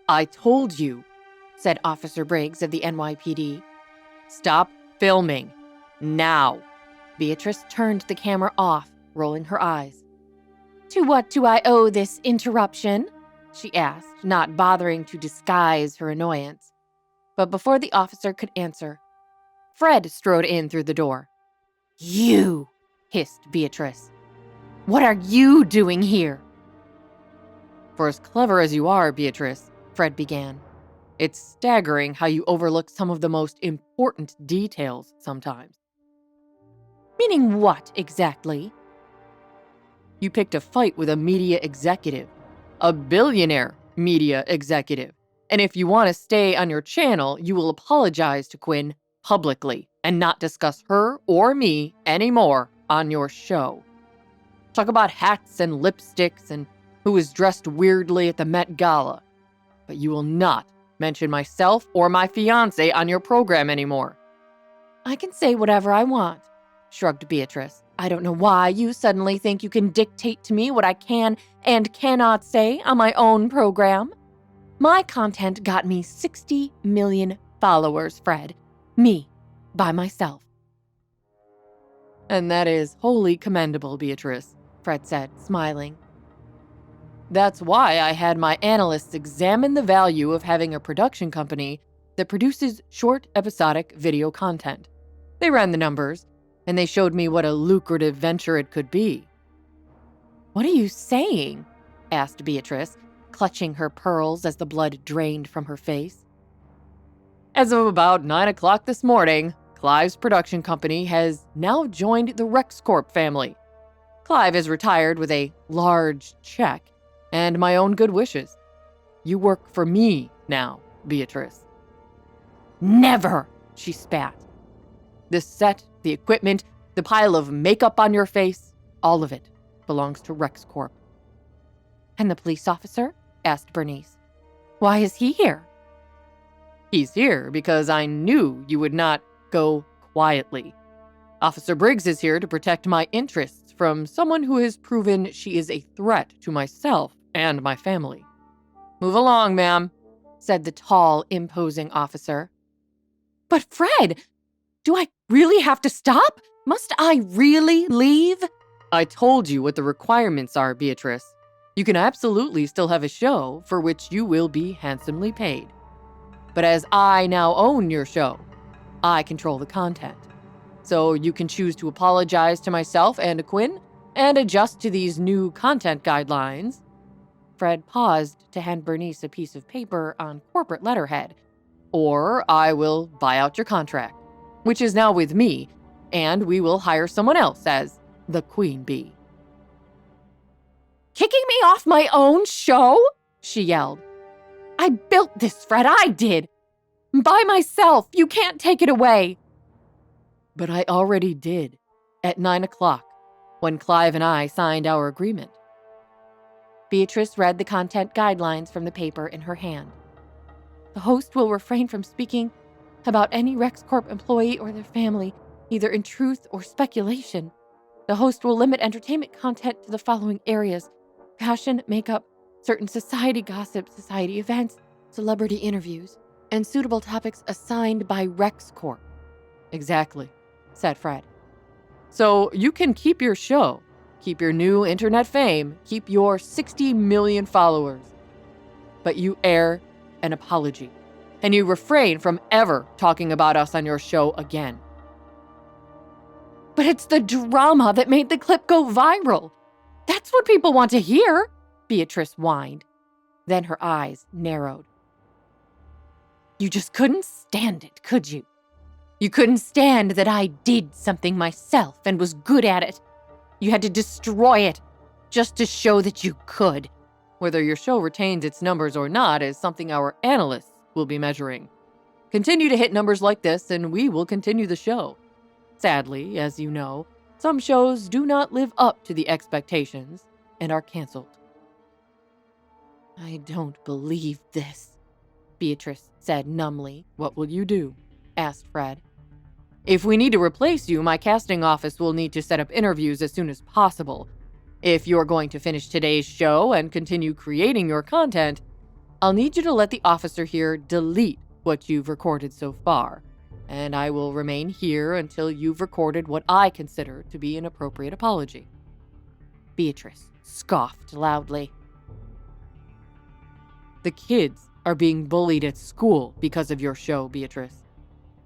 I told you, said Officer Briggs of the NYPD. Stop filming. Now. Beatrice turned the camera off, rolling her eyes. To what do I owe this interruption? She asked, not bothering to disguise her annoyance. But before the officer could answer, Fred strode in through the door. You, hissed Beatrice. What are you doing here? For as clever as you are, Beatrice, Fred began, it's staggering how you overlook some of the most important details sometimes. Meaning what, exactly? You picked a fight with a media executive, a billionaire media executive. And if you want to stay on your channel, you will apologize to Quinn publicly and not discuss her or me anymore on your show. Talk about hats and lipsticks and who is dressed weirdly at the Met Gala. But you will not mention myself or my fiancé on your program anymore. I can say whatever I want, shrugged Beatrice. I don't know why you suddenly think you can dictate to me what I can and cannot say on my own program. My content got me 60 million followers, Fred. Me, by myself. And that is wholly commendable, Beatrice, Fred said, smiling. That's why I had my analysts examine the value of having a production company that produces short, episodic video content. They ran the numbers, and they showed me what a lucrative venture it could be. What are you saying? Asked Beatrice, clutching her pearls as the blood drained from her face. As of about 9 o'clock this morning, Clive's production company has now joined the RexCorp family. Clive is retired with a large check and my own good wishes. You work for me now, Beatrice. Never, she spat. This set, the equipment, the pile of makeup on your face, all of it belongs to RexCorp. And the police officer? Asked Bernice. Why is he here? He's here because I knew you would not go quietly. Officer Briggs is here to protect my interests from someone who has proven she is a threat to myself and my family. Move along, ma'am, said the tall, imposing officer. But Fred, do I really have to stop? Must I really leave? I told you what the requirements are, Beatrice. You can absolutely still have a show for which you will be handsomely paid. But as I now own your show, I control the content. So you can choose to apologize to myself and to Quinn and adjust to these new content guidelines. Fred paused to hand Bernice a piece of paper on corporate letterhead. Or I will buy out your contract, which is now with me, and we will hire someone else as the Queen Bee. Kicking me off my own show? She yelled. I built this, Fred, I did. By myself, you can't take it away. But I already did, at 9 o'clock, when Clive and I signed our agreement. Beatrice read the content guidelines from the paper in her hand. The host will refrain from speaking about any RexCorp employee or their family, either in truth or speculation. The host will limit entertainment content to the following areas: fashion, makeup, certain society gossip, society events, celebrity interviews, and suitable topics assigned by RexCorp. Exactly, said Fred. So you can keep your show, keep your new internet fame, keep your 60 million followers. But you air an apology, and you refrain from ever talking about us on your show again. But it's the drama that made the clip go viral. That's what people want to hear, Beatrice whined. Then her eyes narrowed. You just couldn't stand it, could you? You couldn't stand that I did something myself and was good at it. You had to destroy it just to show that you could. Whether your show retains its numbers or not is something our analysts will be measuring. Continue to hit numbers like this and we will continue the show. Sadly, as you know, some shows do not live up to the expectations and are canceled. I don't believe this, Beatrice said numbly. What will you do? Asked Fred. If we need to replace you, my casting office will need to set up interviews as soon as possible. If you're going to finish today's show and continue creating your content, I'll need you to let the officer here delete what you've recorded so far, and I will remain here until you've recorded what I consider to be an appropriate apology." Beatrice scoffed loudly. "The kids are being bullied at school because of your show, Beatrice.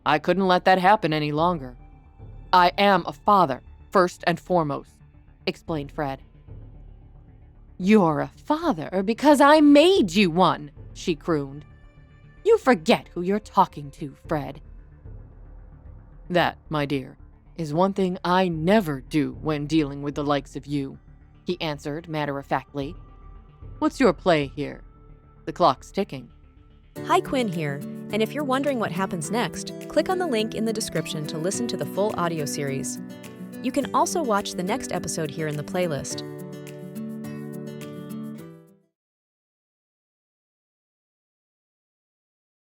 I couldn't let that happen any longer. I am a father, first and foremost," explained Fred. "You're a father because I made you one," she crooned. "You forget who you're talking to, Fred." "That, my dear, is one thing I never do when dealing with the likes of you," he answered matter-of-factly. "What's your play here? The clock's ticking." Hi, Quinn here, and if you're wondering what happens next, click on the link in the description to listen to the full audio series. You can also watch the next episode here in the playlist.